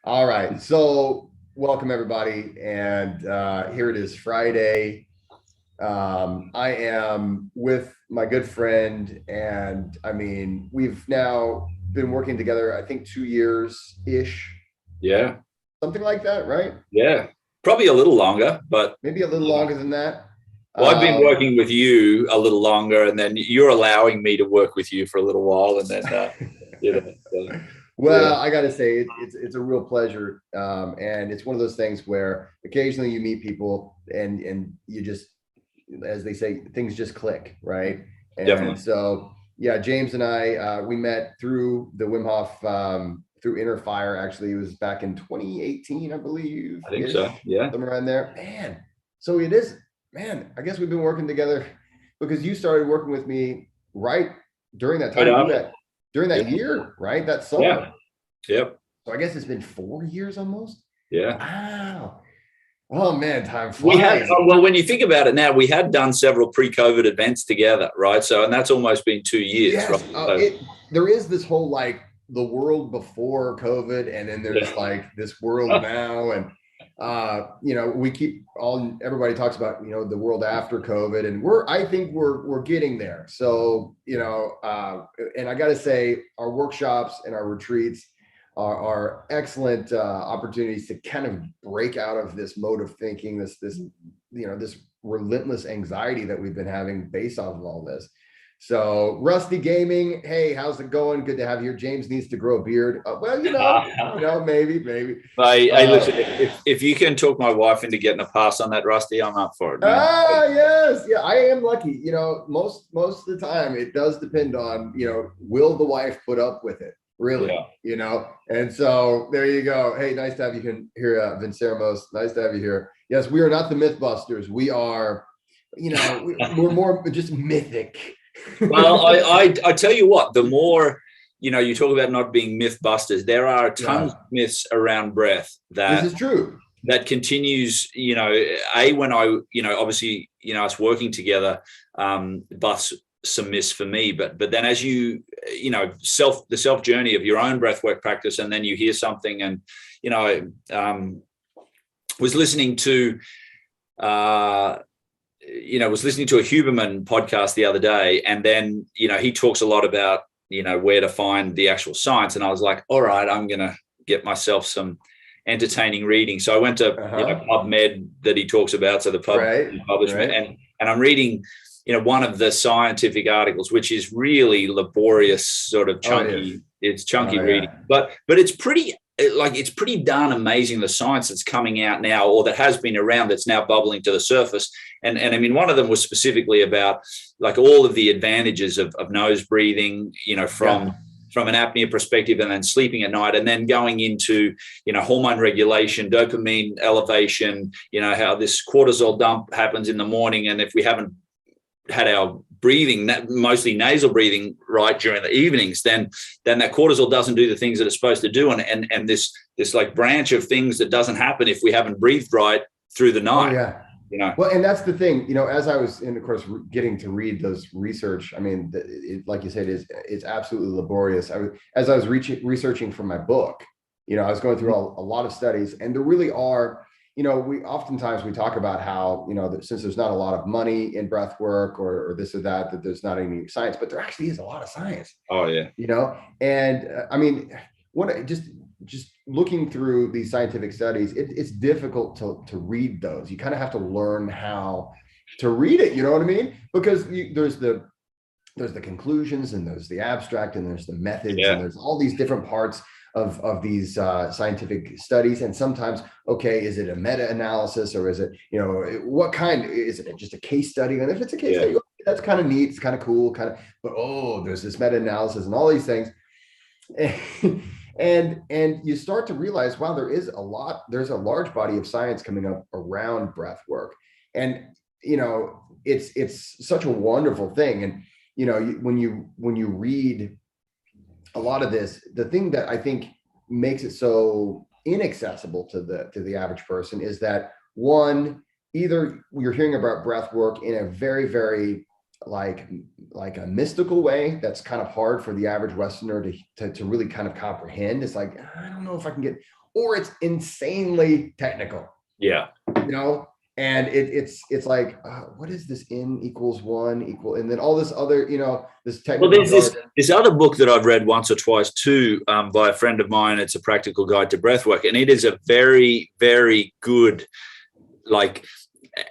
All right. So, welcome everybody. And here it is, Friday. I am with my good friend, and I mean, we've now been working together, I think 2 years ish, Yeah, something like that, right? yeah. Probably a little longer, but Maybe a little longer than that. well, I've been Um, working with you a little longer, and then you're allowing me to work with you for a little while, and then well, yeah, I got to say, it's a real pleasure, and it's one of those things where occasionally you meet people, and you just, as they say, things just click, right? And definitely. so, yeah, James and I, we met through the Wim Hof, through Inner Fire. Actually, it was back in 2018, I believe, I think so. ish, Yeah, somewhere around there. Man, so it is, man. I guess we've been working together because you started working with me right during that right time. You after. had during Yeah, that year, right? That yeah, summer. yep, So I guess it's been 4 years almost. yeah. Wow. Oh man, time We had flies. well, when you think about it now, we had done several pre-COVID events together, right? So, and that's almost been 2 years, right? Yes, So, it there is this whole like the world before COVID, and then there's yeah, like this world now, and we keep all everybody talks about the world after COVID, and I think we're getting there. So and I got to say, our workshops and our retreats are excellent opportunities to kind of break out of this mode of thinking, this relentless anxiety that we've been having based off of all this. So, Rusty Gaming, hey, how's it going? Good to have you here. James needs to grow a beard. Well, maybe. hey, Uh, listen, if you can talk my wife into getting a pass on that, Rusty, I'm up for it, man. yes, yeah, I am lucky. Most of the time it does depend on, will the wife put up with it, really, Yeah. And so there you go. Hey, nice to have you here, Vinceremos. Nice to have you here. Yes, we are not the Mythbusters. We are, we're more just mythic. Well, I tell you what, the more you talk about not being myth busters, there are tons Yeah, of myths around breath this that is true. that continues. When I obviously us working together, busts some myths for me, but then as the self journey of your own breathwork practice, and then you hear something, and was listening to. Was listening to a Huberman podcast the other day, and then he talks a lot about where to find the actual science, and I was like, all right, I'm gonna get myself some entertaining reading. So I went to Uh-huh. PubMed that he talks about, so the Right, publishment, right. and I'm reading one of the scientific articles, which is really laborious, sort of Oh, it is. chunky. It's Oh, chunky reading, yeah. but it's pretty darn amazing, the science that's coming out now, or that has been around, that's now bubbling to the surface. And I mean, one of them was specifically about like all of the advantages of nose breathing, Yeah. from an apnea perspective, and then sleeping at night, and then going into hormone regulation, dopamine elevation, how this cortisol dump happens in the morning, and if we haven't had our breathing, mostly nasal breathing, right during the evenings, then that cortisol doesn't do the things that it's supposed to do, and this like branch of things that doesn't happen if we haven't breathed right through the Oh, night. yeah. You know. Well, and that's the thing, as I was, and of course, getting to read those research. I mean, like you said, it's absolutely laborious. As I was researching for my book, I was going through a lot of studies, and there really are. We oftentimes we talk about how that since there's not a lot of money in breath work or this or that there's not any science, but there actually is a lot of science. Oh yeah. And I mean, what just looking through these scientific studies, it's difficult to read those. You kind of have to learn how to read it. You know what I mean? Because there's the conclusions, and there's the abstract, and there's the methods, and Yeah. there's all these different parts of these scientific studies. And sometimes, okay, is it a meta-analysis, or is it, what kind? Is it just a case study? And if it's a case Yeah. study, that's kind of neat, it's kind of cool, but there's this meta-analysis and all these things. And you start to realize, wow, there's a large body of science coming up around breath work. And it's such a wonderful thing. And when you read a lot of this, the thing that I think makes it so inaccessible to the average person is that, one, either you're hearing about breath work in a very, very like a mystical way that's kind of hard for the average Westerner to really kind of comprehend. It's like, I don't know if I can get, or it's insanely technical. Yeah. You know, and it's like, what is this n equals 1 equal, and then all this other, you know, this technical. Well, there's this other book that I've read once or twice too, by a friend of mine. It's a practical guide to breathwork, and it is a very, very good, like,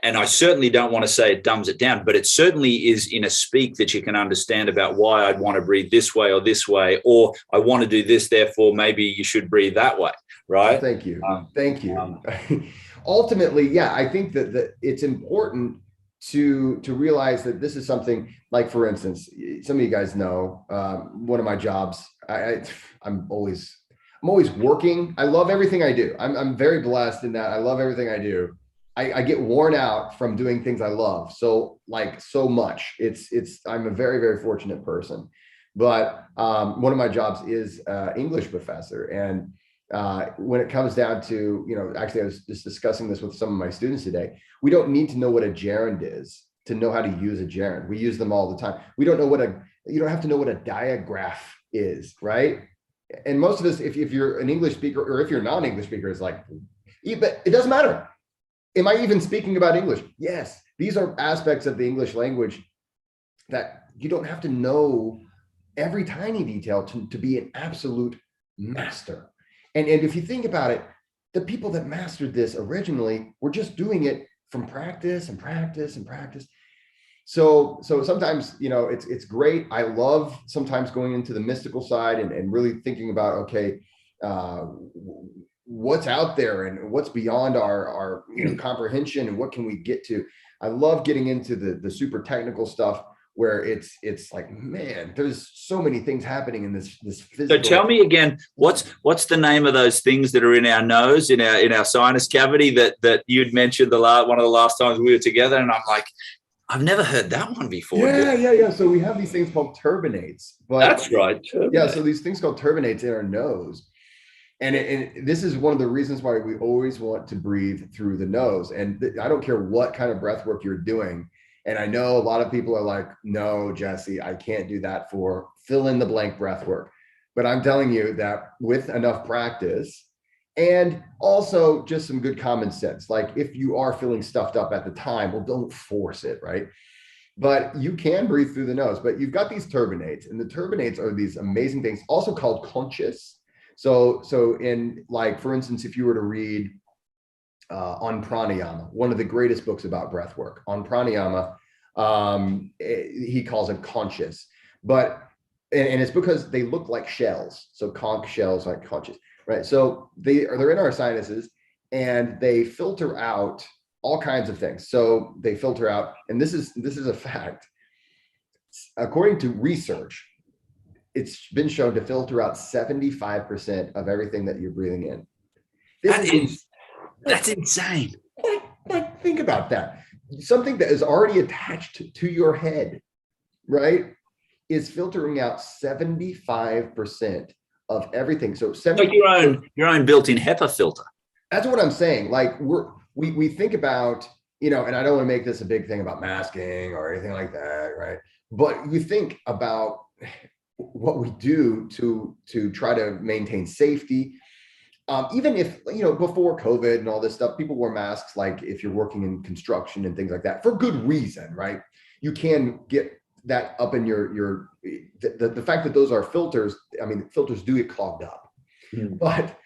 and I certainly don't want to say it dumbs it down, but it certainly is in a speak that you can understand about why I'd want to breathe this way, or I want to do this, therefore maybe you should breathe that way, right? Thank you. Thank you. Ultimately, yeah, I think that it's important to realize that this is something, like, for instance, some of you guys know, one of my jobs, I'm always working. I love everything I do. I'm very blessed in that I love everything I do. I get worn out from doing things I love so much. I'm a very, very fortunate person. But one of my jobs is English professor, and when it comes down to, you know, actually I was just discussing this with some of my students today. We don't need to know what a gerund is to know how to use a gerund. We use them all the time. You don't have to know what a diagraph is, right? And most of us, if you're an English speaker, or if you're a non-English speaker, it's like, but it doesn't matter. Am I even speaking about English? Yes, these are aspects of the English language that you don't have to know every tiny detail to be an absolute master. And if you think about it, the people that mastered this originally were just doing it from practice and practice and practice. So sometimes, you know, it's great. I love sometimes going into the mystical side and really thinking about, okay, what's out there and what's beyond our you know, comprehension, and what can we get to. I love getting into the super technical stuff, where it's like, man, there's so many things happening in this physical. So tell me again, what's the name of those things that are in our nose, in our sinus cavity that you'd mentioned one of the last times we were together, and I'm like, I've never heard that one before. Yeah. So we have these things called turbinates. That's right. Yeah, so these things called turbinates in our nose. And this is one of the reasons why we always want to breathe through the nose. And I don't care what kind of breath work you're doing. And I know a lot of people are like, no, Jesse, I can't do that for fill in the blank breath work. But I'm telling you that with enough practice, and also just some good common sense, like if you are feeling stuffed up at the time, well, don't force it, right? But you can breathe through the nose. But you've got these turbinates, and the turbinates are these amazing things, also called conches. So in, like, for instance, if you were to read on pranayama, one of the greatest books about breath work, on pranayama, he calls it conches, but and it's because they look like shells. So conch shells, like conches, right? So they're in our sinuses, and they filter out all kinds of things. So they filter out, and this is a fact, according to research, it's been shown to filter out 75% of everything that you're breathing in. That's insane. Like, think about that. Something that is already attached to your head, right, is filtering out 75% of everything. So like your own built-in HEPA filter. That's what I'm saying. Like, we think about, you know, and I don't want to make this a big thing about masking or anything like that, right? But you think about what we do to try to maintain safety. Even if, you know, before COVID and all this stuff, people wore masks, like if you're working in construction and things like that, for good reason, right? You can get that up in the fact that those are filters. I mean, filters do get clogged up, but,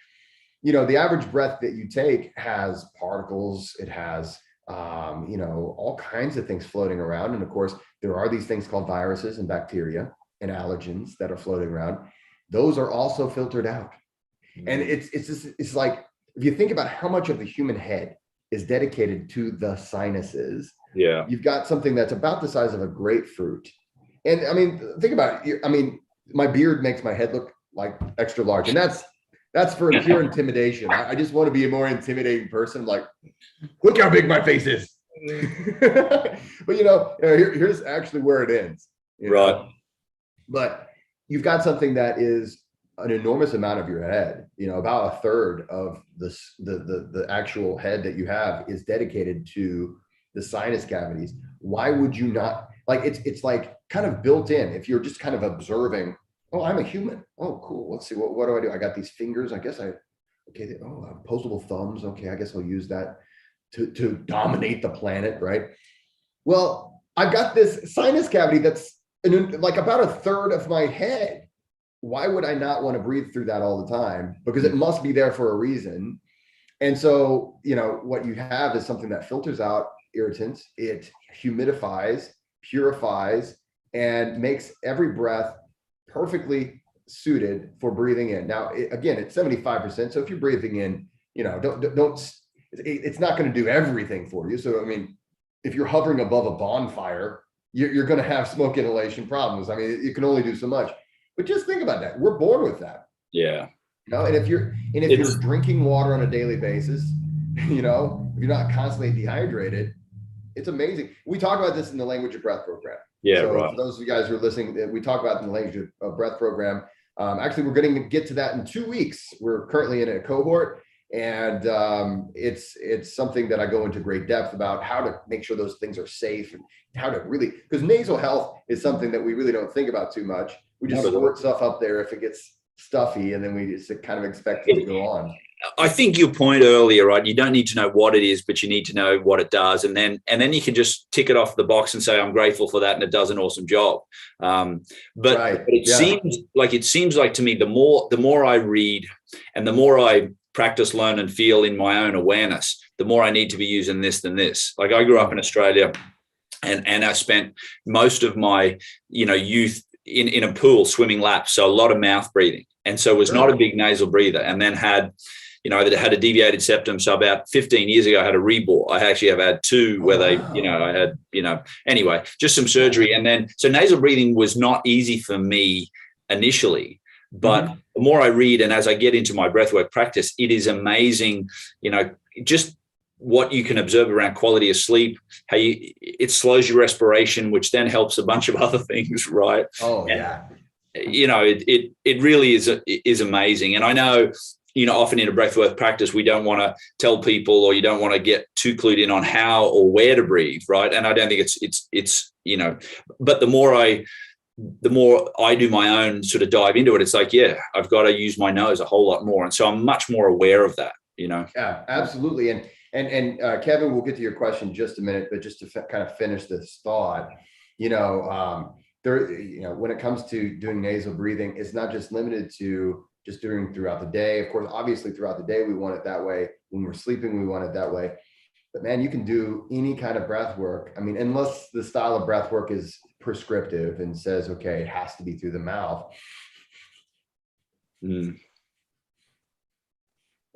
you know, the average breath that you take has particles, it has, you know, all kinds of things floating around. And of course, there are these things called viruses and bacteria and allergens that are floating around. Those are also filtered out. And it's like, if you think about how much of the human head is dedicated to the sinuses, yeah, you've got something that's about the size of a grapefruit. And I mean, think about it. I mean, my beard makes my head look like extra large, and that's for pure intimidation. I just want to be a more intimidating person. Like, look how big my face is. But you know, here's actually where it ends. Right. Know? But you've got something that is an enormous amount of your head. You know, about a third of the actual head that you have is dedicated to the sinus cavities. Why would you not? Like it's like kind of built in. If you're just kind of observing, oh, I'm a human. Oh, cool. Let's see. What do I do? I got these fingers. I guess okay. Oh, opposable thumbs. Okay. I guess I'll use that to dominate the planet. Right. Well, I've got this sinus cavity that's like about a third of my head. Why would I not want to breathe through that all the time? Because it must be there for a reason. And so, what you have is something that filters out irritants, it humidifies, purifies, and makes every breath perfectly suited for breathing in. Now, again, it's 75%. So if you're breathing in, it's not going to do everything for you. So, I mean, if you're hovering above a bonfire, you're going to have smoke inhalation problems. I mean, you can only do so much. But just think about that. We're born with that. Yeah. And if you're drinking water on a daily basis, if you're not constantly dehydrated, it's amazing. We talk about this in the Language of Breath program. Yeah, so right. For those of you guys who are listening, we talk about it in the Language of Breath program. Actually, we're going to get to that in 2 weeks. We're currently in a cohort, and it's something that I go into great depth about how to make sure those things are safe and how to really, because nasal health is something that we really don't think about too much. We just squirt stuff up there if it gets stuffy, and then we just kind of expect it to go on. I think your point earlier, right? You don't need to know what it is, but you need to know what it does, and then you can just tick it off the box and say, "I'm grateful for that," and it does an awesome job. But it seems like to me, the more I read, and the more I practice, learn, and feel in my own awareness, the more I need to be using this than this. Like, I grew up in Australia, and I spent most of my youth in a pool swimming laps, so a lot of mouth breathing, and so was not a big nasal breather, and then had a deviated septum. So about 15 years ago, I had a rebore. I actually have had two where I had, anyway, just some surgery. And then, so nasal breathing was not easy for me initially, but the more I read, and as I get into my breathwork practice, it is amazing, just what you can observe around quality of sleep, how it slows your respiration, which then helps a bunch of other things, right? Oh, yeah. It really is amazing. And I know, often in a breathwork practice, we don't want to tell people, or you don't want to get too clued in on how or where to breathe, right? And I don't think it's but the more I do my own sort of dive into it, it's like, yeah, I've got to use my nose a whole lot more. And so I'm much more aware of that, Yeah, absolutely. And Kevin, we'll get to your question in just a minute, but just to kind of finish this thought, when it comes to doing nasal breathing, it's not just limited to just doing throughout the day. Of course, obviously throughout the day, we want it that way. When we're sleeping, we want it that way. But man, you can do any kind of breath work. I mean, unless the style of breath work is prescriptive and says, okay, it has to be through the mouth. I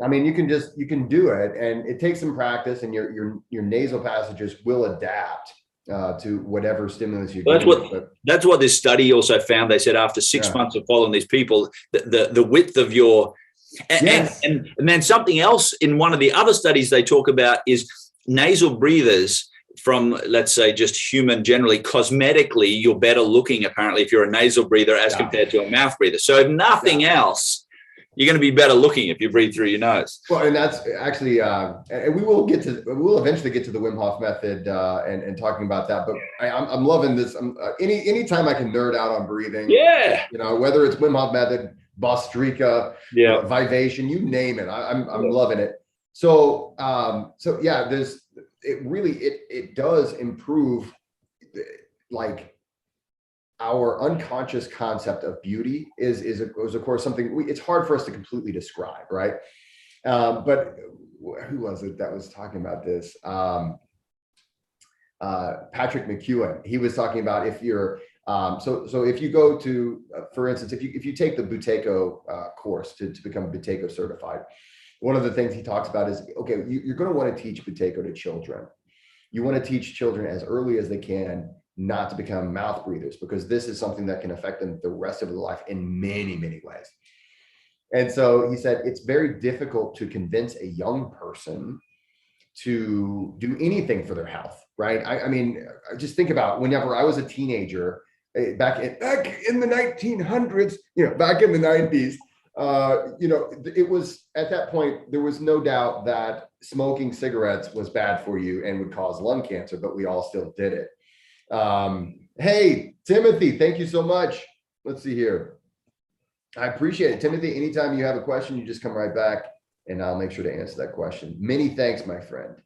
mean, you can do it, and it takes some practice, and your nasal passages will adapt to whatever stimulus you're giving. That's what this study also found. They said after 6 months of following these people, the width of your and then something else in one of the other studies they talk about is nasal breathers. From, let's say, just human generally, cosmetically, you're better looking apparently if you're a nasal breather as compared to a mouth breather. So if nothing else, you're going to be better looking if you breathe through your nose. Well, and that's actually, and we'll eventually get to the Wim Hof method and talking about that. But I'm loving this. Anytime I can nerd out on breathing, whether it's Wim Hof method, Bostrika, Vivation, you name it, I'm loving it. So it does improve, like, our unconscious concept of beauty is of course something it's hard for us to completely describe, right? But who was it that was talking about this? Patrick McEwen. He was talking about if you're so if you go to, for instance, if you take the Buteyko course to become Buteyko certified, one of the things he talks about is, okay, you're going to want to teach Buteyko to children. You want to teach children as early as they can not to become mouth breathers, because this is something that can affect them the rest of their life in many, many ways. And so he said, it's very difficult to convince a young person to do anything for their health, right? I mean, just think about whenever I was a teenager, back in the 1900s, back in the 90s, it was, at that point, there was no doubt that smoking cigarettes was bad for you and would cause lung cancer, but we all still did it. Hey, Timothy, thank you so much. Let's see here. I appreciate it. Timothy, anytime you have a question, you just come right back and I'll make sure to answer that question. Many thanks, my friend.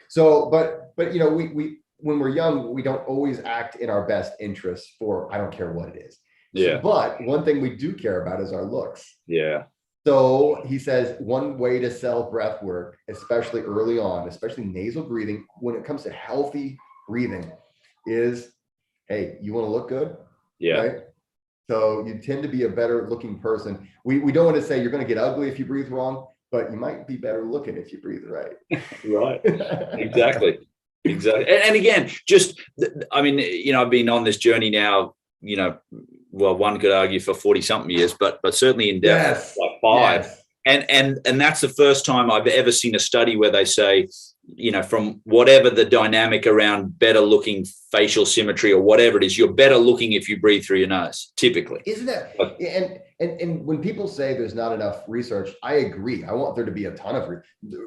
So, but you know, we when we're young, we don't always act in our best interests for I don't care what it is. So, Yeah. but one thing we do care about is our looks. Yeah. So he says one way to sell breath work, especially early on, especially nasal breathing, when it comes to healthy breathing, is hey, you want to look good, Yeah. right? So you tend to be a better looking person. We don't want to say you're going to get ugly if you breathe wrong, but you might be better looking if you breathe right. Right. Exactly. Exactly. And again, just, I mean, you know, I've been on this journey now, you know, well, one could argue for 40 something years, but certainly in depth, Yes. like 5. Yes. And that's the first time I've ever seen a study where they say, you know, from whatever the dynamic around better looking facial symmetry or whatever it is, you're better looking if you breathe through your nose, typically. Isn't that, and when people say there's not enough research, I agree. I want there to be a ton of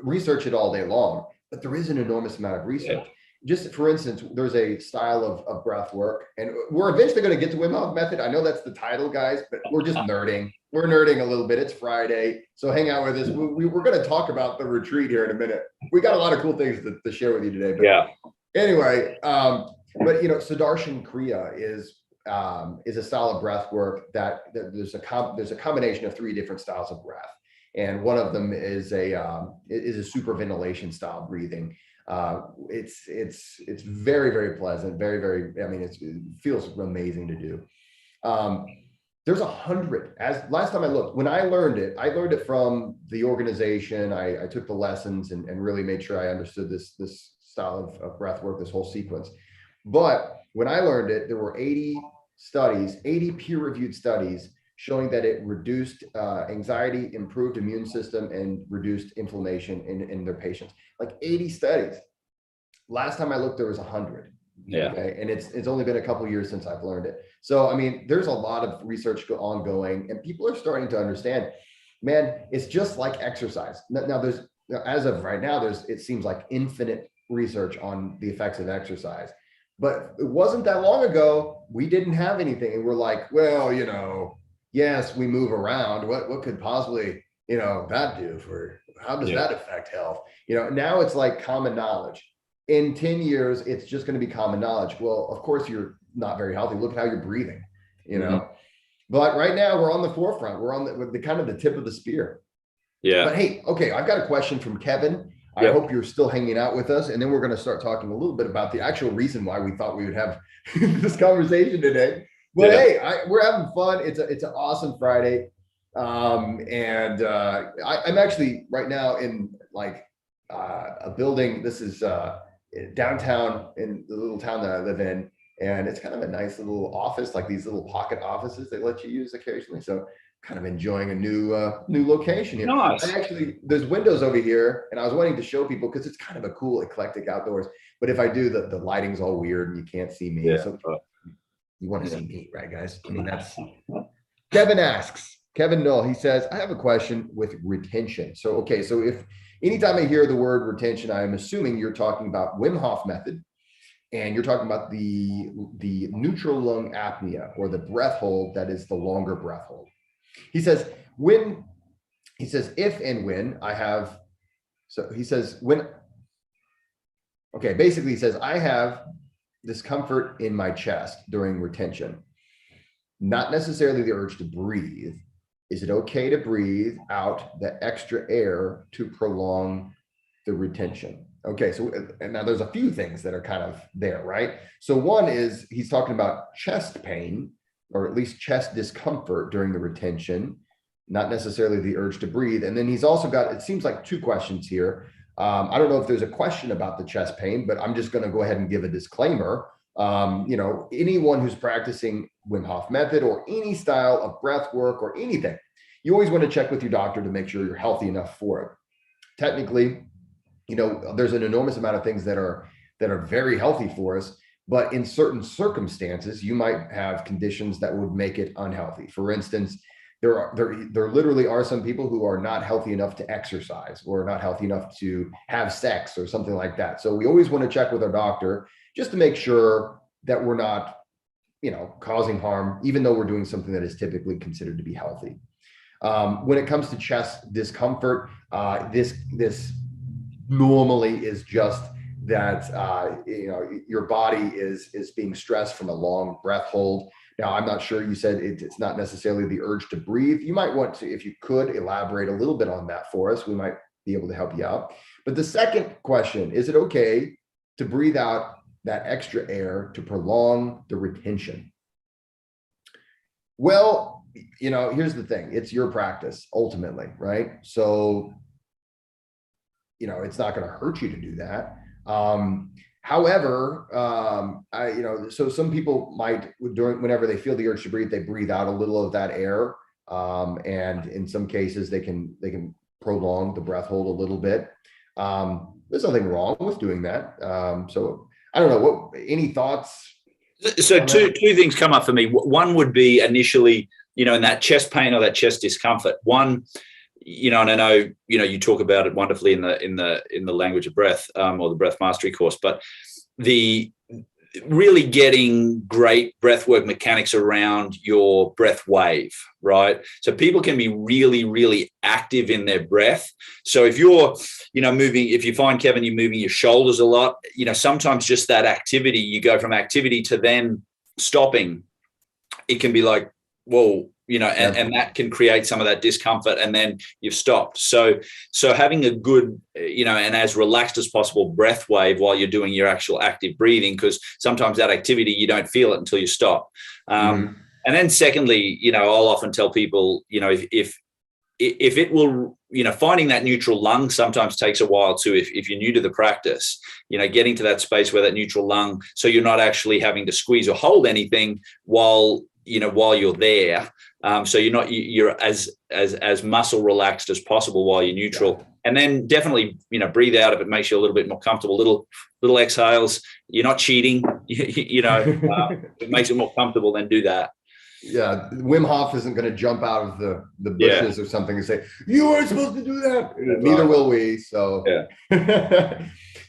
research it all day long, but there is an enormous amount of research. Yeah. Just for instance, there's a style of breath work, and we're eventually going to get to Wim Hof method. I know that's the title, guys, but we're just nerding. We're nerding a little bit. It's Friday, so hang out with us. We're going to talk about the retreat here in a minute. We got a lot of cool things to share with you today. But yeah. Anyway, but you know, Sudarshan Kriya is a style of breath work that there's a combination of 3 different styles of breath, and one of them is a super ventilation style breathing. It's very, very pleasant, very, very, I mean, it feels amazing to do. There's 100, as last time I looked, when I learned it from the organization. I took the lessons and really made sure I understood this style of breath work, this whole sequence. But when I learned it, there were 80 peer-reviewed studies showing that it reduced anxiety, improved immune system, and reduced inflammation in their patients. Like 80 studies. Last time I looked, there was 100. Yeah. Okay. And it's only been a couple of years since I've learned it. So, I mean, there's a lot of research ongoing, and people are starting to understand, man, it's just like exercise. Now as of right now, it seems like infinite research on the effects of exercise. But it wasn't that long ago, we didn't have anything. And we're like, well, you know, yes, we move around. What could possibly, you know, that do for, how does that affect health? You know, now it's like common knowledge. In 10 years, it's just going to be common knowledge. Well, of course, you're not very healthy. Look at how you're breathing, you know. But right now, we're on the forefront. We're on the kind of the tip of the spear. Yeah. But hey, okay, I've got a question from Kevin. I hope you're still hanging out with us. And then we're going to start talking a little bit about the actual reason why we thought we would have this conversation today. But hey, we're having fun. It's an awesome Friday. I'm actually right now in like a building. This is downtown in the little town that I live in. And it's kind of a nice little office, like these little pocket offices they let you use occasionally. So kind of enjoying a new location here. Nice. There's windows over here, and I was wanting to show people because it's kind of a cool eclectic outdoors. But if I do, the lighting's all weird and you can't see me. Yeah. So you want to see me, right, guys? I mean, that's Kevin asks. Kevin Null, he says, I have a question with retention. So okay, so if anytime I hear the word retention, I am assuming you're talking about Wim Hof method. And you're talking about the neutral lung apnea, or the breath hold that is the longer breath hold. He says, if and when I have, so he says, basically he says, I have discomfort in my chest during retention, not necessarily the urge to breathe. Is it okay to breathe out the extra air to prolong the retention? Okay, so and now there's a few things that are kind of there, right? So one is he's talking about chest pain, or at least chest discomfort during the retention, not necessarily the urge to breathe. And then he's also got, it seems like 2 questions here. I don't know if there's a question about the chest pain, but I'm just going to go ahead and give a disclaimer. You know, anyone who's practicing Wim Hof method or any style of breath work or anything, you always want to check with your doctor to make sure you're healthy enough for it. Technically, you know, there's an enormous amount of things that are very healthy for us, but in certain circumstances, you might have conditions that would make it unhealthy. For instance, there literally are some people who are not healthy enough to exercise, or not healthy enough to have sex or something like that. So we always want to check with our doctor just to make sure that we're not, causing harm, even though we're doing something that is typically considered to be healthy. When it comes to chest discomfort, this normally is just that your body is being stressed from a long breath hold. Now, I'm not sure, you said it's not necessarily the urge to breathe. You might want to, if you could elaborate a little bit on that for us, we might be able to help you out. But the second question, is it okay to breathe out that extra air to prolong the retention? Well, here's the thing. It's your practice ultimately, right? So, it's not going to hurt you to do that. However, so some people might, whenever they feel the urge to breathe, they breathe out a little of that air. And in some cases they can prolong the breath hold a little bit. There's nothing wrong with doing that. So I don't know, any thoughts? So two things come up for me. One would be initially, in that chest pain or that chest discomfort. One, and I know, you talk about it wonderfully in the language of breath, or the breath mastery course, but the really getting great breathwork mechanics around your breath wave, right? So people can be really, really active in their breath. So if you're, moving, if you find, Kevin, you're moving your shoulders a lot, sometimes just that activity, you go from activity to then stopping, it can be like, whoa, and that can create some of that discomfort, and then you've stopped. So having a good, and as relaxed as possible breath wave while you're doing your actual active breathing, because sometimes that activity, you don't feel it until you stop. And then secondly, I'll often tell people, if it will, finding that neutral lung sometimes takes a while too. If you're new to the practice, getting to that space where that neutral lung, so you're not actually having to squeeze or hold anything while you're there. So you're as muscle relaxed as possible while you're neutral. Yeah. And then definitely, breathe out if it makes you a little bit more comfortable, little exhales. You're not cheating, it makes it more comfortable, then do that. Yeah. Wim Hof isn't going to jump out of the bushes or something and say, you weren't supposed to do that. Neither will we. So, yeah.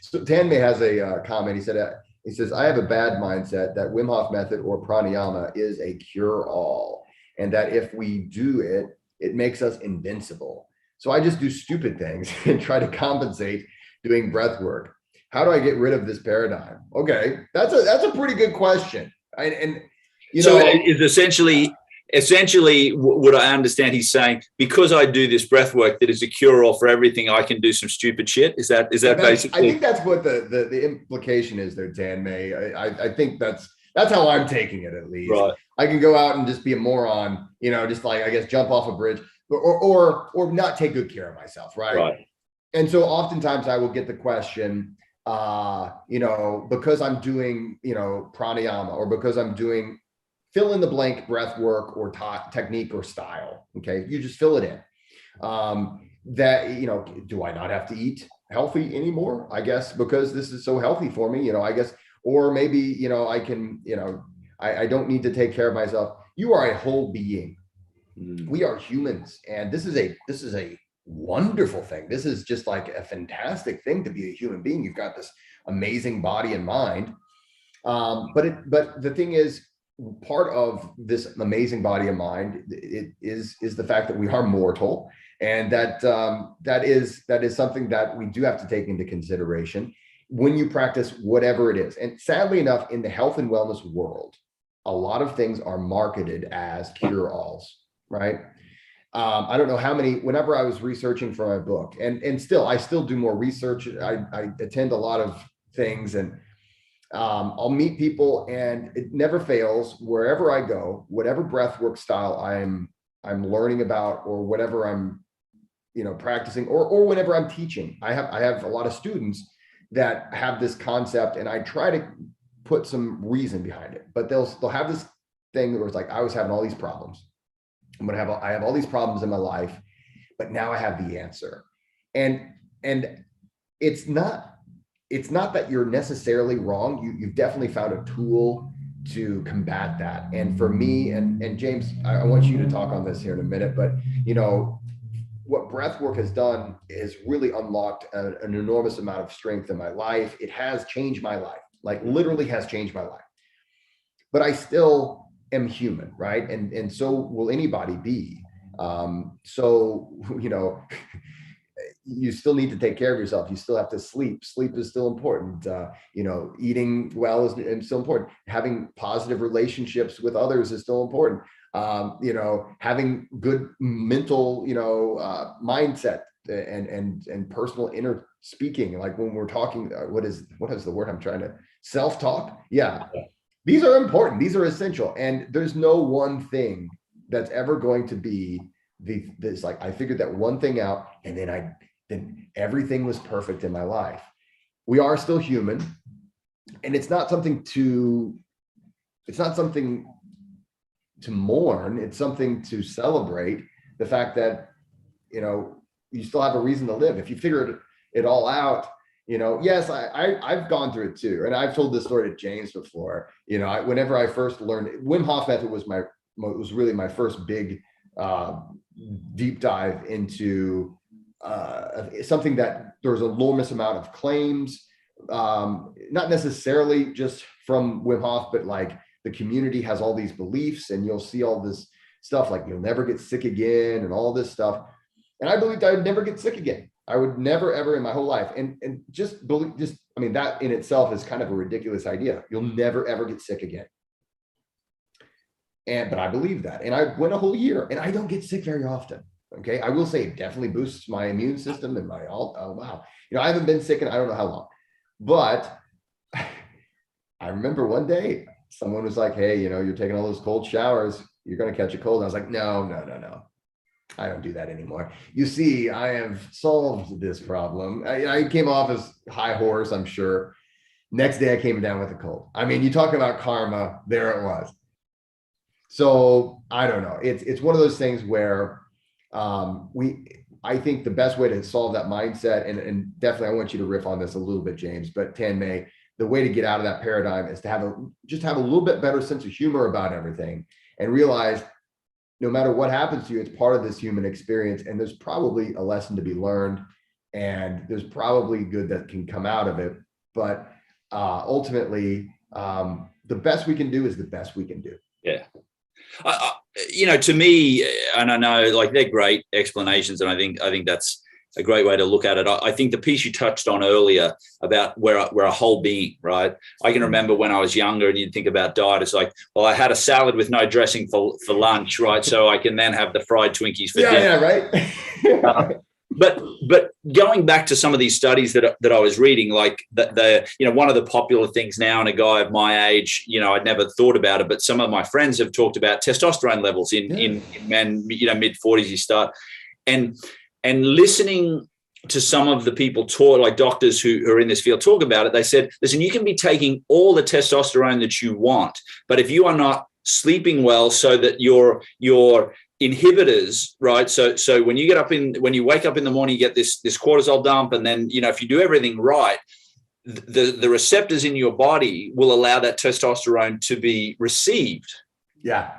So Tanmay has a comment. He says, I have a bad mindset that Wim Hof method or pranayama is a cure-all, and that if we do it, it makes us invincible. So I just do stupid things and try to compensate doing breath work. How do I get rid of this paradigm? Okay, that's a pretty good question. So it's essentially what I understand he's saying, because I do this breath work that is a cure-all for everything, I can do some stupid shit. Is that basically? I think that's what the implication is there, Dan-May. I think that's how I'm taking it, at least. Right. I can go out and just be a moron, just like, I guess, jump off a bridge or not take good care of myself. Right. And so oftentimes I will get the question, because I'm doing, pranayama, or because I'm doing fill in the blank breath work or technique or style. Okay. You just fill it in. That, do I not have to eat healthy anymore? I guess, because this is so healthy for me, I guess, or maybe, I can, I don't need to take care of myself. You are a whole being. We are humans. And this is a wonderful thing. This is just like a fantastic thing to be a human being. You've got this amazing body and mind. But the thing is, part of this amazing body and mind, it is the fact that we are mortal, and that is something that we do have to take into consideration when you practice whatever it is. And sadly enough, in the health and wellness world, a lot of things are marketed as cure-alls, right? I don't know how many, whenever I was researching for my book, and I still do more research. I attend a lot of things, and I'll meet people, and it never fails. Wherever I go, whatever breathwork style I'm learning about, or whatever I'm, practicing, or whenever I'm teaching, I have a lot of students that have this concept, and I try to put some reason behind it. But they'll have this thing where it's like, I was having all these problems. I have all these problems in my life, but now I have the answer. And it's not that you're necessarily wrong. You've definitely found a tool to combat that. And for me, and James, I want you to talk on this here in a minute, but what breathwork has done is really unlocked an enormous amount of strength in my life. It has changed my life, like literally has changed my life. but I still am human, right? And so will anybody be. So, you know, you still need to take care of yourself. You still have to sleep. Sleep is still important. You know, eating well is still important. Having positive relationships with others is still important. You know, having good mental, you know, mindset and personal inner speaking. Like when we're talking, what is the word I'm trying to self-talk? Yeah, these are important. These are essential. And there's no one thing that's ever going to be this like I figured that one thing out, and then everything was perfect in my life. We are still human, and it's not something to mourn. It's something to celebrate the fact that, you know, you still have a reason to live. If you figured it all out, you know, yes, I've gone through it too. And I've told this story to James before. You know, whenever I first learned, Wim Hof method was really my first big deep dive into something that there's an enormous amount of claims, not necessarily just from Wim Hof, but like the community has all these beliefs, and you'll see all this stuff like you'll never get sick again and all this stuff. And I believed I would never get sick again. I would never, ever in my whole life. And just believe, I mean, that in itself is kind of a ridiculous idea. You'll never, ever get sick again. But I believe that. And I went a whole year, and I don't get sick very often. Okay. I will say it definitely boosts my immune system and oh wow. You know, I haven't been sick in I don't know how long, but I remember one day someone was like, hey, you know, you're taking all those cold showers, you're going to catch a cold. And I was like, no. I don't do that anymore. You see, I have solved this problem. I came off as high horse, I'm sure. Next day I came down with a cold. I mean, you talk about karma, there it was. So I don't know. It's one of those things where I think the best way to solve that mindset, and definitely I want you to riff on this a little bit, James, but Tanmay, the way to get out of that paradigm is to have a little bit better sense of humor about everything, and realize no matter what happens to you, it's part of this human experience, and there's probably a lesson to be learned, and there's probably good that can come out of it. But ultimately, the best we can do is the best we can do. Yeah. You know, to me, and I know like they're great explanations, and I think that's a great way to look at it. I think the piece you touched on earlier about we're a whole being, right? I can remember when I was younger, and you'd think about diet, it's like, well, I had a salad with no dressing for lunch, right? So I can then have the fried Twinkies for dinner. Yeah, right. But going back to some of these studies that I was reading, like the you know, one of the popular things now, and a guy of my age, you know, I'd never thought about it, but some of my friends have talked about testosterone levels in men, you know, mid 40s you start, and listening to some of the people talk, like doctors who are in this field talk about it, they said, listen, you can be taking all the testosterone that you want, but if you are not sleeping well so that your inhibitors, right? So when you wake up in the morning, you get this cortisol dump, and then, you know, if you do everything right, the receptors in your body will allow that testosterone to be received. Yeah.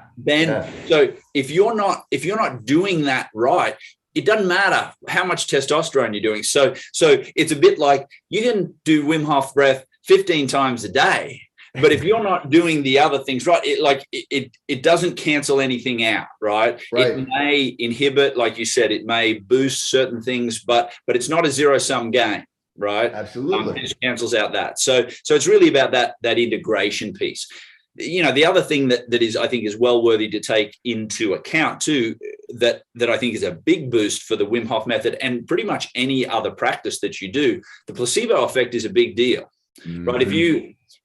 So if you're not doing that right, it doesn't matter how much testosterone you're doing. So it's a bit like you can do Wim Hof breath 15 times a day, but if you're not doing the other things right, it doesn't cancel anything out, right? It may inhibit, like you said, it may boost certain things, but it's not a zero-sum game, right? Absolutely. It just cancels out that. So it's really about that integration piece. You know, the other thing that is, I think, is well worthy to take into account too, that I think is a big boost for the Wim Hof method and pretty much any other practice that you do, the placebo effect is a big deal, right?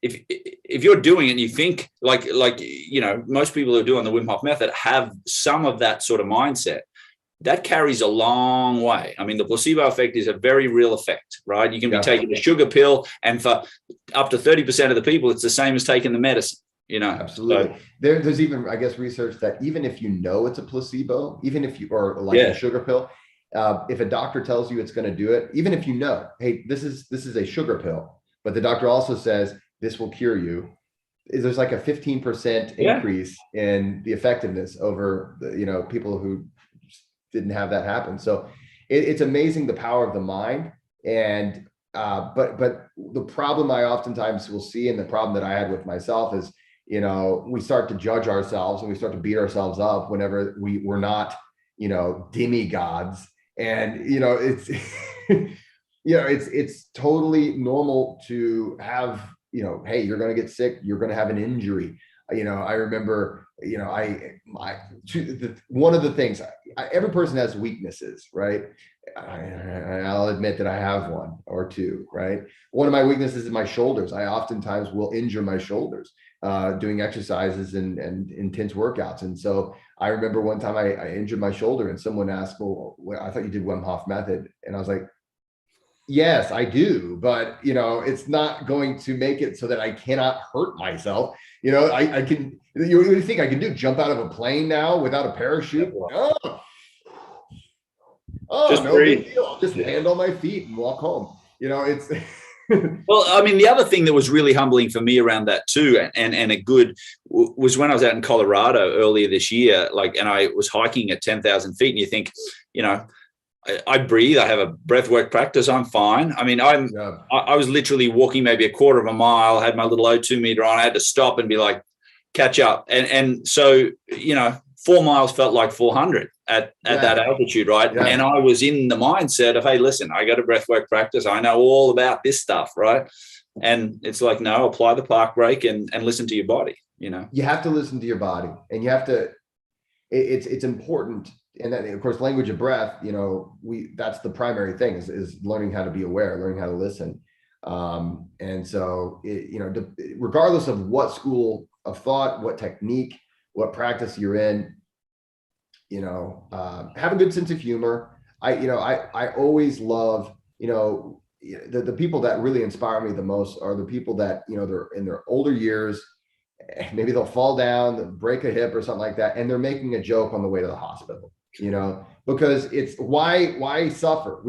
If you're doing it and you think like, you know, most people who are doing the Wim Hof method have some of that sort of mindset, that carries a long way. I mean, the placebo effect is a very real effect, right? You can be taking a sugar pill, and for up to 30% of the people, it's the same as taking the medicine. You know, absolutely. So, there's even, I guess, research that even if you know it's a placebo, even if you, or like a sugar pill, if a doctor tells you it's going to do it, even if you know, hey, this is a sugar pill, but the doctor also says this will cure you, there's like a 15% increase in the effectiveness over the, you know, people who didn't have that happen. So it's amazing the power of the mind. And but the problem I oftentimes will see, and the problem that I had with myself is, we start to judge ourselves and we start to beat ourselves up whenever we're not, demigods. And, it's, it's totally normal to have, hey, you're going to get sick. You're going to have an injury. I remember, one of the things, every person has weaknesses, right? I'll admit that I have one or two, right? One of my weaknesses is my shoulders. I oftentimes will injure my shoulders doing exercises and intense workouts. And so I remember one time I injured my shoulder and someone asked, well, I thought you did Wim Hof method. And I was like, yes, I do, but it's not going to make it so that I cannot hurt myself. I can, what do you think I can do? Jump out of a plane now without a parachute? Just No breathe. big deal. I'll just land on my feet and walk home. It's Well, I mean, the other thing that was really humbling for me around that too, and a good, was when I was out in Colorado earlier this year, and I was hiking at 10,000 feet, and you think, I breathe, I have a breathwork practice, I'm fine. I mean, I was literally walking maybe a quarter of a mile, had my little O2 meter on, I had to stop and be like, catch up. And so, 4 miles felt like 400 at that altitude, right? Yeah. And I was in the mindset of, hey, listen, I got a breathwork practice. I know all about this stuff, right? And it's like, no, apply the park brake and listen to your body, You have to listen to your body, and you have to, it's important. And then, of course, language of breath, that's the primary thing is learning how to be aware, learning how to listen. And so, regardless of what school of thought, what technique, what practice you're in, have a good sense of humor. I always love, the people that really inspire me the most are the people that, they're in their older years, maybe they'll fall down, they'll break a hip or something like that, and they're making a joke on the way to the hospital, because it's why suffer?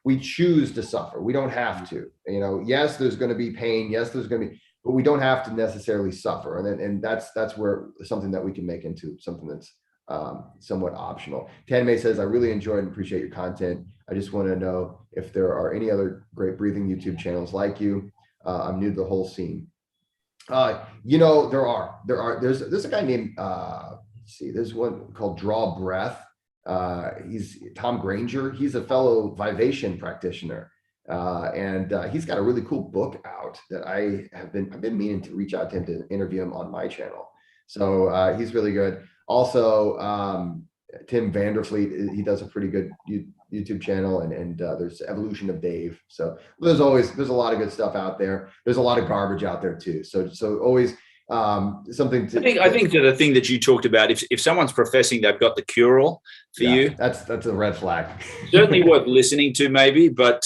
We choose to suffer. We don't have to, yes, there's going to be pain. Yes, there's going to be, but we don't have to necessarily suffer. And that's where something that we can make into something that's somewhat optional. Tanmay says, I really enjoyed and appreciate your content. I just want to know if there are any other great breathing YouTube channels like you. I'm new to the whole scene. There's a guy named, there's one called Draw Breath. He's Tom Granger. He's a fellow Vivation practitioner. And he's got a really cool book out that I've been meaning to reach out to him to interview him on my channel. So he's really good. Also, Tim Vanderfleet, he does a pretty good YouTube channel, and there's Evolution of Dave. So there's a lot of good stuff out there. There's a lot of garbage out there too. So always something to, I think the thing that you talked about, if someone's professing they've got the cure-all for you, that's a red flag. Certainly worth listening to maybe, but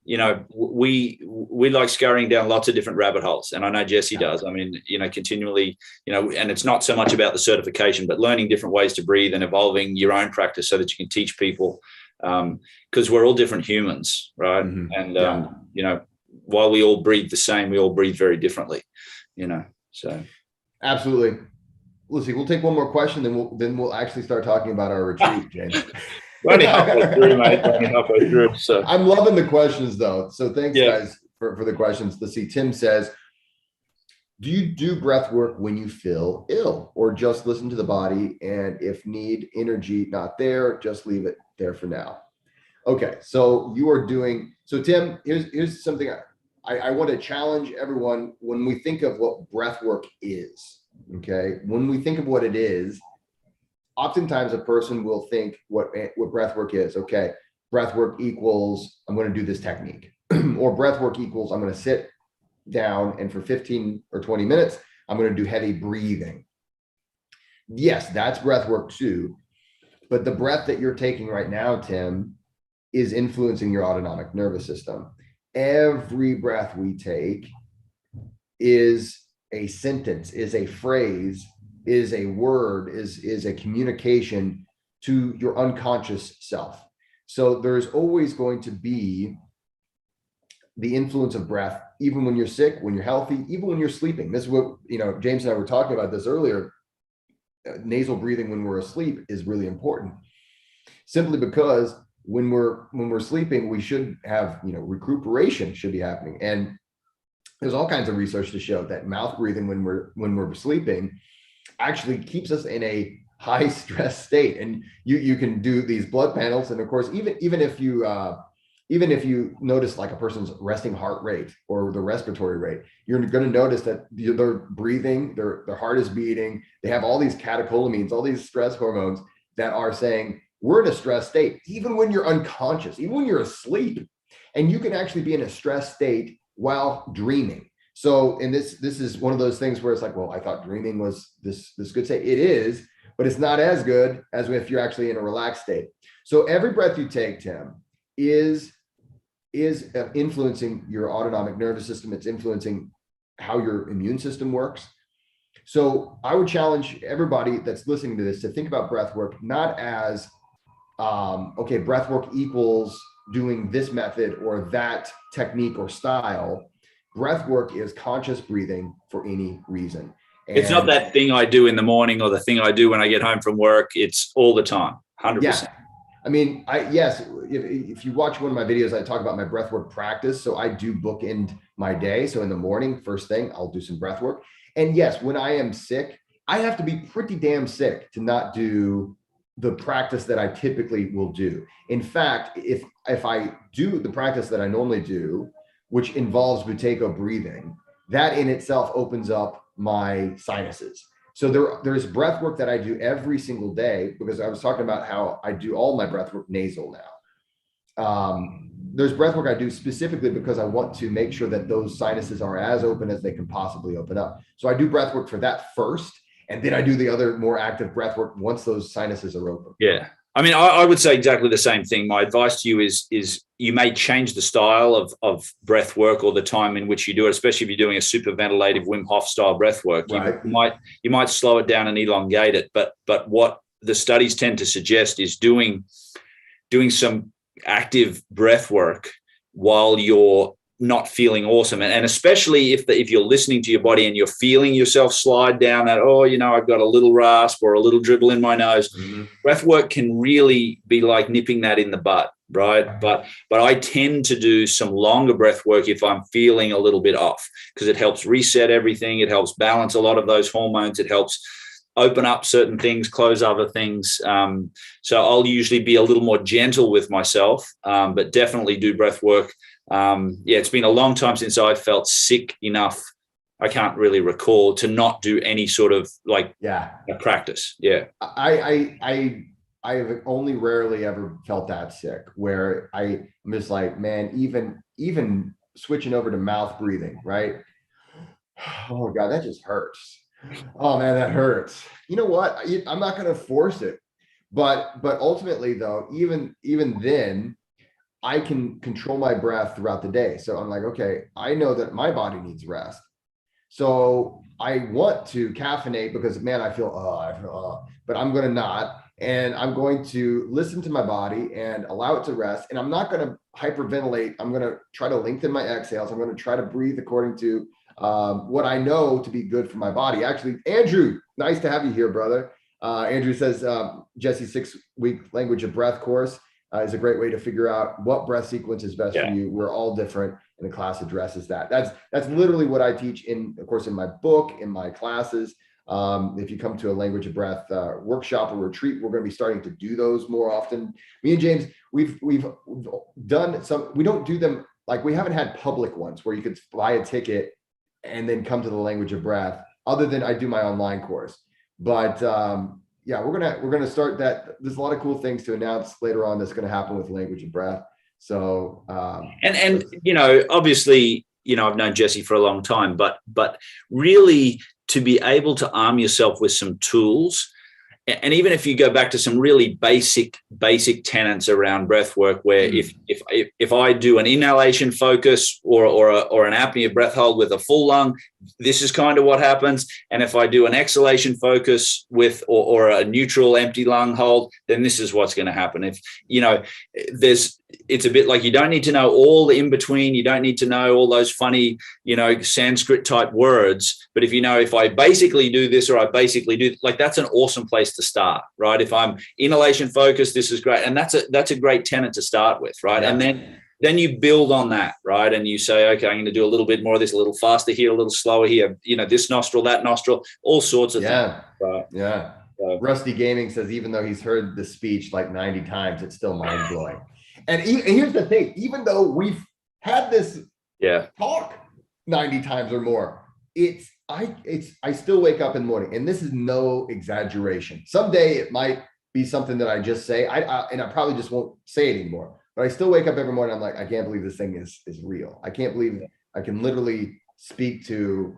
we like scurrying down lots of different rabbit holes, and I know Jesse does. I mean, continually, and it's not so much about the certification, but learning different ways to breathe and evolving your own practice so that you can teach people, because we're all different humans, right? Mm-hmm. And while we all breathe the same, we all breathe very differently, So absolutely. Let's see. We'll take one more question, then we'll actually start talking about our retreat, James. We're only halfway through, mate. Halfway through. So I'm loving the questions, though. So thanks, guys, for the questions. Let's see. Tim says, do you do breath work when you feel ill, or just listen to the body? And if need, energy not there, just leave it there for now. Okay. So you are doing. So Tim, here's something I want to challenge everyone when we think of what breath work is. Okay. When we think of what it is, oftentimes a person will think what breath work is. Okay, breath work equals I'm going to do this technique, or breath work equals I'm going to sit down and for 15 or 20 minutes I'm going to do heavy breathing. Yes, that's breath work too, but the breath that you're taking right now, Tim, is influencing your autonomic nervous system. Every breath we take is a sentence, is a phrase, is a word, is a communication to your unconscious self. So there's always going to be the influence of breath, even when you're sick, when you're healthy, even when you're sleeping. This is what, James and I were talking about this earlier. Nasal breathing when we're asleep is really important, simply because when we're sleeping, we should have, recuperation should be happening. And there's all kinds of research to show that mouth breathing when we're sleeping actually keeps us in a high stress state. And you can do these blood panels, and of course, even if you notice like a person's resting heart rate or the respiratory rate, you're going to notice that they're breathing, their heart is beating, they have all these catecholamines, all these stress hormones that are saying we're in a stress state, even when you're unconscious, even when you're asleep. And you can actually be in a stress state while dreaming. So, and this is one of those things where it's like, well, I thought dreaming was this good state. It is, but it's not as good as if you're actually in a relaxed state. So every breath you take, Tim, is influencing your autonomic nervous system. It's influencing how your immune system works. So I would challenge everybody that's listening to this to think about breath work not as okay, breath work equals doing this method or that technique or style. Breath work is conscious breathing for any reason. And it's not that thing I do in the morning or the thing I do when I get home from work. It's all the time, 100%. Yeah. I mean, yes, if you watch one of my videos, I talk about my breath work practice. So I do bookend my day. So in the morning, first thing, I'll do some breath work. And yes, when I am sick, I have to be pretty damn sick to not do the practice that I typically will do. In fact, if I do the practice that I normally do, which involves Buteyko breathing, that in itself opens up my sinuses. So there's breath work that I do every single day, because I was talking about how I do all my breath work nasal now. There's breath work I do specifically because I want to make sure that those sinuses are as open as they can possibly open up. So I do breath work for that first, and then I do the other more active breath work once those sinuses are open. Yeah. I mean, I would say exactly the same thing. My advice to you is you may change the style of breath work or the time in which you do it, especially if you're doing a super ventilative Wim Hof style breath work. Right. You might slow it down and elongate it. But what the studies tend to suggest is doing some active breath work while you're not feeling awesome. And especially if you're listening to your body and you're feeling yourself slide down that, I've got a little rasp or a little dribble in my nose. Mm-hmm. Breath work can really be like nipping that in the bud, right? But I tend to do some longer breath work if I'm feeling a little bit off, because it helps reset everything. It helps balance a lot of those hormones. It helps open up certain things, close other things. So I'll usually be a little more gentle with myself, but definitely do breath work. It's been a long time since I felt sick enough, I can't really recall, to not do any sort of practice. Yeah. I have only rarely ever felt that sick, where I'm just like, man, even switching over to mouth breathing, right? Oh God, that just hurts. Oh man, that hurts. You know what? I'm not going to force it, but ultimately though, even then, I can control my breath throughout the day. So I'm like, okay, I know that my body needs rest. So I want to caffeinate because, man, I feel, but I'm going to not. And I'm going to listen to my body and allow it to rest. And I'm not going to hyperventilate. I'm going to try to lengthen my exhales. I'm going to try to breathe according to what I know to be good for my body. Actually, Andrew, nice to have you here, brother. Andrew says, Jesse's 6-week language of breath course is a great way to figure out what breath sequence is best for you. We're all different, and the class addresses that. That's literally what I teach in my book, in my classes. If you come to a language of breath workshop or retreat, we're going to be starting to do those more often. Me and James, we've done some. We don't do them, like, we haven't had public ones where you could buy a ticket and then come to the language of breath, other than I do my online course. But we're gonna start that. There's a lot of cool things to announce later on that's going to happen with language of breath. So and obviously, I've known Jesse for a long time, but really to be able to arm yourself with some tools, and even if you go back to some really basic tenets around breath work, where if I do an inhalation focus or an apnea breath hold with a full lung, this is kind of what happens. And if I do an exhalation focus with or a neutral empty lung hold, then this is what's going to happen. If it's a bit like, you don't need to know all the in between. You don't need to know all those funny, Sanskrit type words. But if I basically do this, or I basically do, like, that's an awesome place to start, right? If I'm inhalation focused, this is great. And that's a great tenet to start with, right? Yeah. And then you build on that, right? And you say, okay, I'm going to do a little bit more of this, a little faster here, a little slower here, this nostril, that nostril, all sorts of things. Right? Yeah. Rusty Gaming says, even though he's heard the speech like 90 times, it's still mind blowing. And here's the thing, even though we've had this talk 90 times or more, I still wake up in the morning, and this is no exaggeration. Someday it might be something that I just say, and I probably just won't say it anymore. But I still wake up every morning. I'm like, I can't believe this thing is real. I can't believe I can literally speak to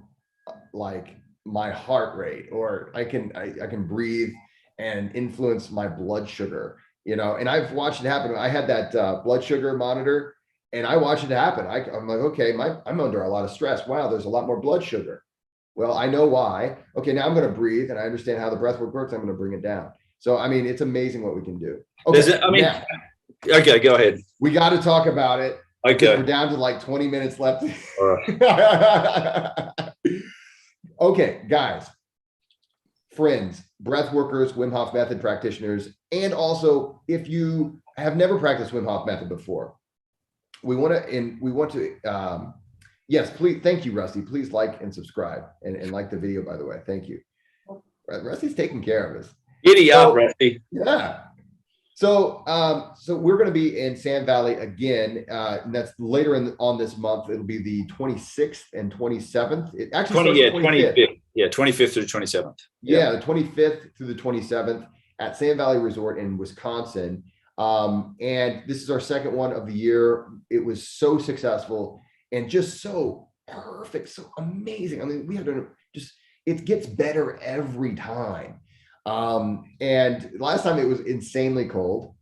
like my heart rate, or I can breathe and influence my blood sugar, and I've watched it happen. I had that blood sugar monitor, and I watched it happen. I'm like, okay, I'm under a lot of stress. Wow, there's a lot more blood sugar. Well, I know why. Okay, now I'm going to breathe, and I understand how the breathwork works. I'm going to bring it down. So, I mean, it's amazing what we can do. Okay, okay, go ahead. We got to talk about it. Okay. We're down to like 20 minutes left. All right. Okay, guys, friends, breath workers, Wim Hof method practitioners, and also if you have never practiced Wim Hof method before, we want to, yes, please. Thank you, Rusty. Please like and subscribe and like the video, by the way. Thank you. Rusty's taking care of us. Giddy up, Rusty. Yeah. So we're going to be in Sand Valley again. And that's later on this month. It'll be the 26th and 27th. It actually 25th. Yeah, 25th through 27th. Yeah, the 25th through the 27th at Sand Valley Resort in Wisconsin. And this is our second one of the year. It was so successful and just so perfect, so amazing. I mean, we have to it gets better every time. And last time it was insanely cold.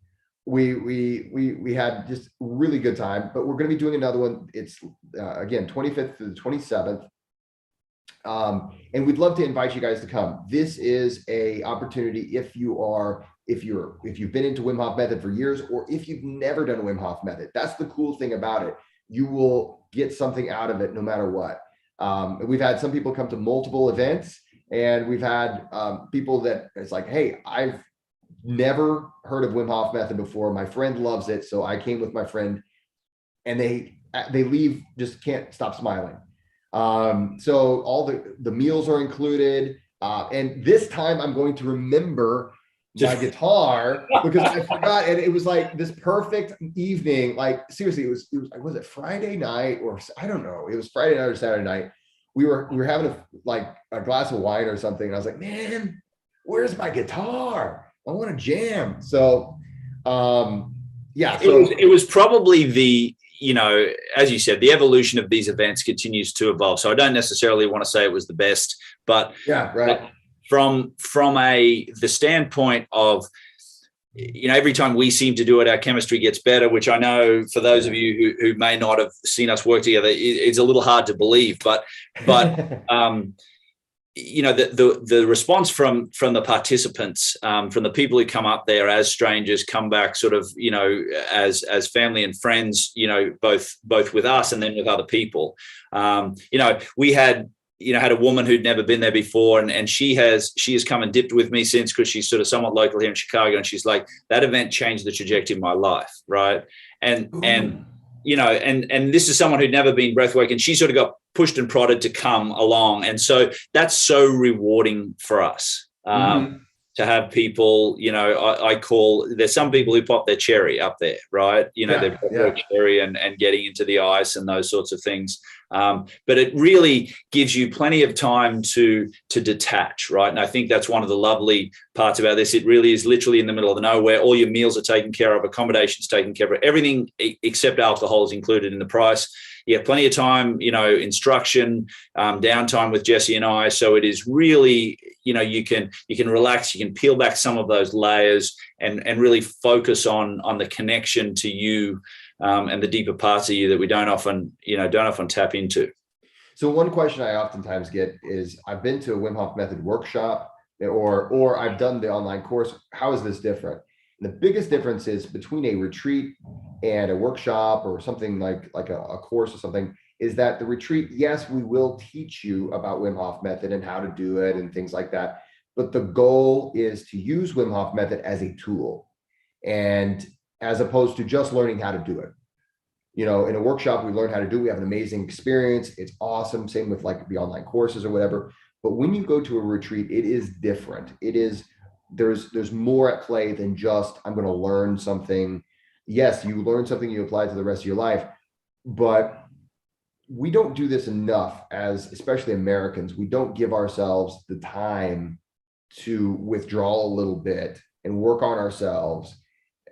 We had just really good time, but we're going to be doing another one. It's again 25th to the 27th. And we'd love to invite you guys to come. This is a opportunity if you've been into Wim Hof method for years, or if you've never done a Wim Hof method. That's the cool thing about it. You will get something out of it no matter what. We've had some people come to multiple events. And we've had people that it's like, hey, I've never heard of Wim Hof method before. My friend loves it. So I came with my friend, and they leave, just can't stop smiling. So all the meals are included. And this time I'm going to remember my guitar because I forgot. And it was like this perfect evening. Like seriously, it was it Friday night, or I don't know. It was Friday night or Saturday night. We were having a glass of wine or something. And I was like, man, where's my guitar? I want to jam. So, yeah. So it was probably as you said, the evolution of these events continues to evolve. So I don't necessarily want to say it was the best, but yeah, right. From the standpoint of, every time we seem to do it, our chemistry gets better, which I know for those of you who may not have seen us work together, it's a little hard to believe, but the response from the participants, from the people who come up there as strangers, come back sort of, as family and friends, both with us and then with other people. We had a woman who'd never been there before, and she has come and dipped with me since, because she's sort of somewhat local here in Chicago, and she's like, that event changed the trajectory of my life, right? And this is someone who'd never been breathwork, and she sort of got pushed and prodded to come along, and so that's so rewarding for us. To have people, there's some people who pop their cherry up there, right? They pop their cherry and getting into the ice and those sorts of things. But it really gives you plenty of time to detach, right? And I think that's one of the lovely parts about this. It really is literally in the middle of nowhere. All your meals are taken care of, accommodations taken care of, everything except alcohol is included in the price. You have plenty of time, instruction, downtime with Jesse and I. So it is really, you can relax, you can peel back some of those layers and really focus on the connection to you and the deeper parts of you that we don't often tap into. So one question I oftentimes get is, I've been to a Wim Hof method workshop, or I've done the online course. How is this different? And the biggest difference is between a retreat and a workshop or something like a course or something, is that the retreat, yes, we will teach you about Wim Hof method and how to do it and things like that. But the goal is to use Wim Hof method as a tool, and as opposed to just learning how to do it. you know, in a workshop, we learn how to do, we have an amazing experience. It's awesome. Same with like the online courses or whatever. But when you go to a retreat, it is different. It is, there's more at play than just, I'm going to learn something. Yes, you learn something you apply to the rest of your life, but we don't do this enough as, especially Americans. We don't give ourselves the time to withdraw a little bit and work on ourselves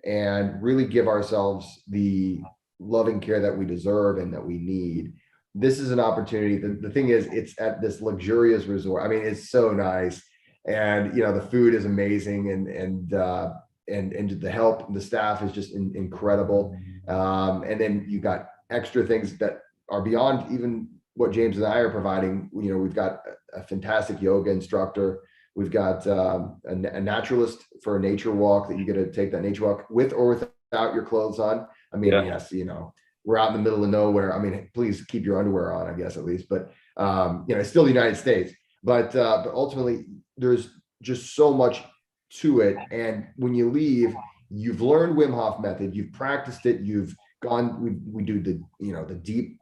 and really give ourselves the loving care that we deserve and that we need. This is an opportunity. The thing is, it's at this luxurious resort. I mean, it's so nice. And, you know, the food is amazing, and the help, the staff is just incredible. And then you got extra things that are beyond even what James and I are providing. You know, we've got a fantastic yoga instructor. We've got a naturalist for a nature walk that you get to take that nature walk with or without your clothes on. I mean, Yeah. yes, you know, we're out in the middle of nowhere. I mean, please keep your underwear on, I guess, at least. But you know, it's still the United States. But ultimately, there's just so much to it. And when you leave, you've learned Wim Hof method, you've practiced it, you've gone. We do the, you know, the deep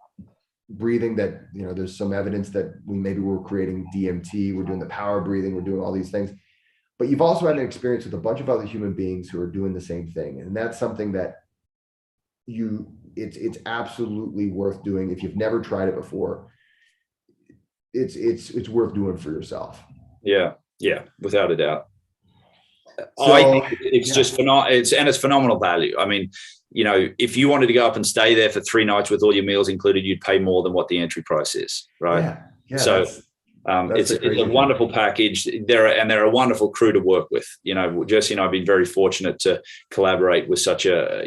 breathing that, you know, there's some evidence that we're creating DMT, we're doing the power breathing, we're doing all these things. But you've also had an experience with a bunch of other human beings who are doing the same thing. And that's something that it's absolutely worth doing. If you've never tried it before, it's worth doing for yourself. Yeah, without a doubt. So, I think it's just phenomenal. It's phenomenal value. I mean, you know, if you wanted to go up and stay there for 3 nights with all your meals included, you'd pay more than what the entry price is, right? Yeah. So it's a wonderful package. They're a wonderful crew to work with. You know, Jesse and I have been very fortunate to collaborate with such a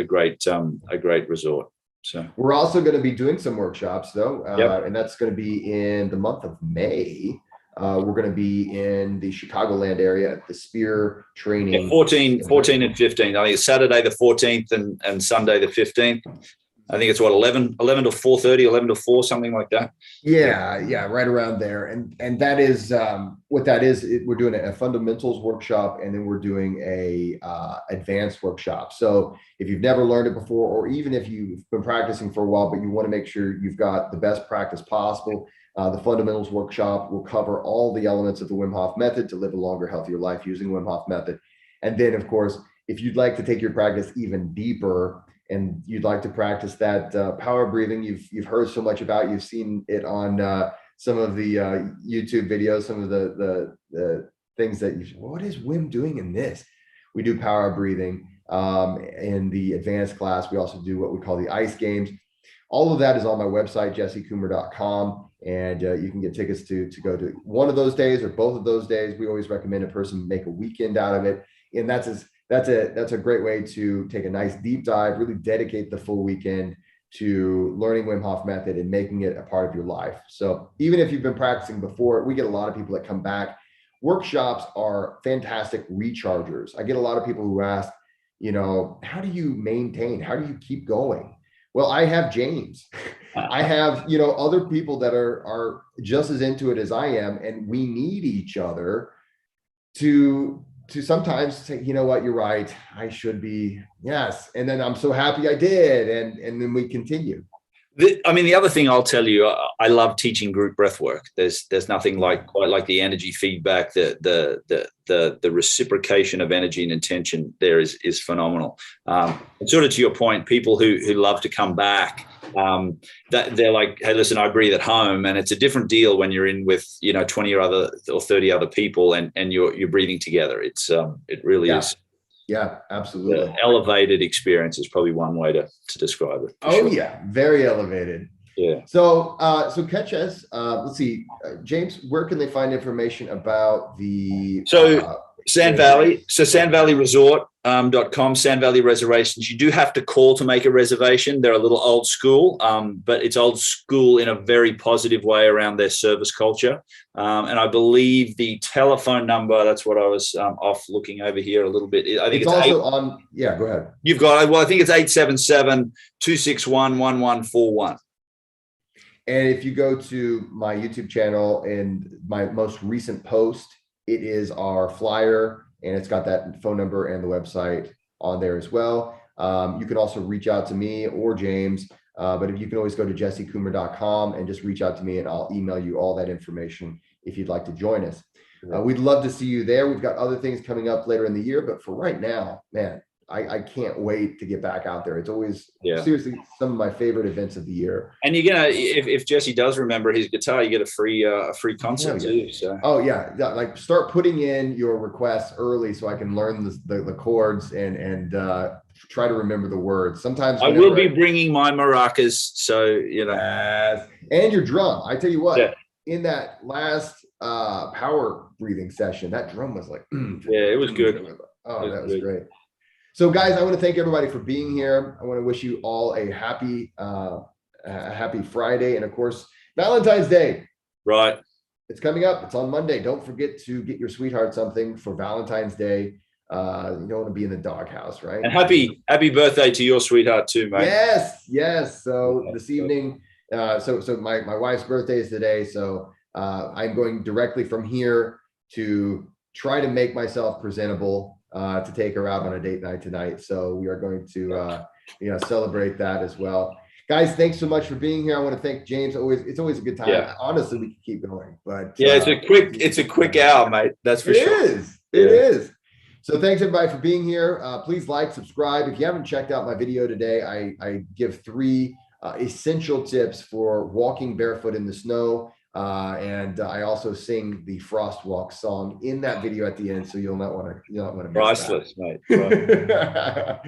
great resort. So we're also going to be doing some workshops though, yep. And that's going to be in the month of May. We're going to be in the Chicagoland area at the Spear Training. 14 and 15. I think it's Saturday the 14th and Sunday the 15th. I think it's what, 11 to 4:30, 11 to 4, something like that. Yeah, right around there. And that is what that is. We're doing a fundamentals workshop, and then we're doing a advanced workshop. So if you've never learned it before, or even if you've been practicing for a while, but you want to make sure you've got the best practice possible, the fundamentals workshop will cover all the elements of the Wim Hof method to live a longer, healthier life using Wim Hof method. And then, of course, if you'd like to take your practice even deeper, and you'd like to practice that power breathing you've heard so much about, you've seen it on some of the YouTube videos, some of the things that what is Wim doing in this? We do power breathing in the advanced class. We also do what we call the ice games. All of that is on my website, jessecoomer.com, and you can get tickets to go to one of those days or both of those days. We always recommend a person make a weekend out of it, and that's a great way to take a nice deep dive, really dedicate the full weekend to learning Wim Hof method and making it a part of your life. So even if you've been practicing before, we get a lot of people that come back. Workshops are fantastic rechargers. I get a lot of people who ask, you know, how do you maintain? How do you keep going? Well, I have James. I have, you know, other people that are just as into it as I am, and we need each other to sometimes say, you know what, you're right, I should be, yes, and then I'm so happy I did, and then we continue. The other thing I'll tell you, I love teaching group breath work. There's nothing quite like the energy feedback, the reciprocation of energy and intention there is phenomenal. And sort of to your point, people who love to come back, that they're like, hey, listen, I breathe at home, and it's a different deal when you're in with 20 or 30 other people and you're breathing together. It really is. Yeah, absolutely. The elevated experience is probably one way to describe it. Oh, sure. Yeah, very elevated. Yeah. So catch us. Let's see, James, where can they find information about the Sand Valley? So sandvalleyresort.com, Sand Valley reservations. You do have to call to make a reservation. They're a little old school, but it's old school in a very positive way around their service culture. And I believe the telephone number, that's what I was off looking over here a little bit. I think it's also on. Yeah, go ahead. You've got, well, I think it's 877-261-1141. And if you go to my YouTube channel and my most recent post, it is our flyer, and it's got that phone number and the website on there as well. You can also reach out to me or James, but if you can always go to jessecoomer.com and just reach out to me, and I'll email you all that information if you'd like to join us. We'd love to see you there. We've got other things coming up later in the year, but for right now, man, I can't wait to get back out there. It's always seriously some of my favorite events of the year. And you're gonna, if Jesse does remember his guitar, you get a free concert too. So like start putting in your requests early so I can learn the chords and try to remember the words. Sometimes I will be bringing my maracas, so you know, and your drum. I tell you what, in that last power breathing session, that drum was like, it was good. Oh, that was great. So guys, I want to thank everybody for being here. I want to wish you all a happy Friday, and of course, Valentine's Day. Right. It's coming up. It's on Monday. Don't forget to get your sweetheart something for Valentine's Day. You don't want to be in the doghouse, right? And happy birthday to your sweetheart too, mate. Yes. So this evening, so my wife's birthday is today. So I'm going directly from here to try to make myself presentable to take her out on a date night tonight. So we are going to celebrate that as well. Guys, thanks so much for being here. I want to thank James. It's always a good time. Honestly, we can keep going, but it's a quick hour, mate. That's for sure. It is. So thanks everybody for being here. Please like, subscribe. If you haven't checked out my video today, I give 3 essential tips for walking barefoot in the snow. And I also sing the Frost Walk song in that video at the end. So you'll not want to miss priceless, that. Mate. Right.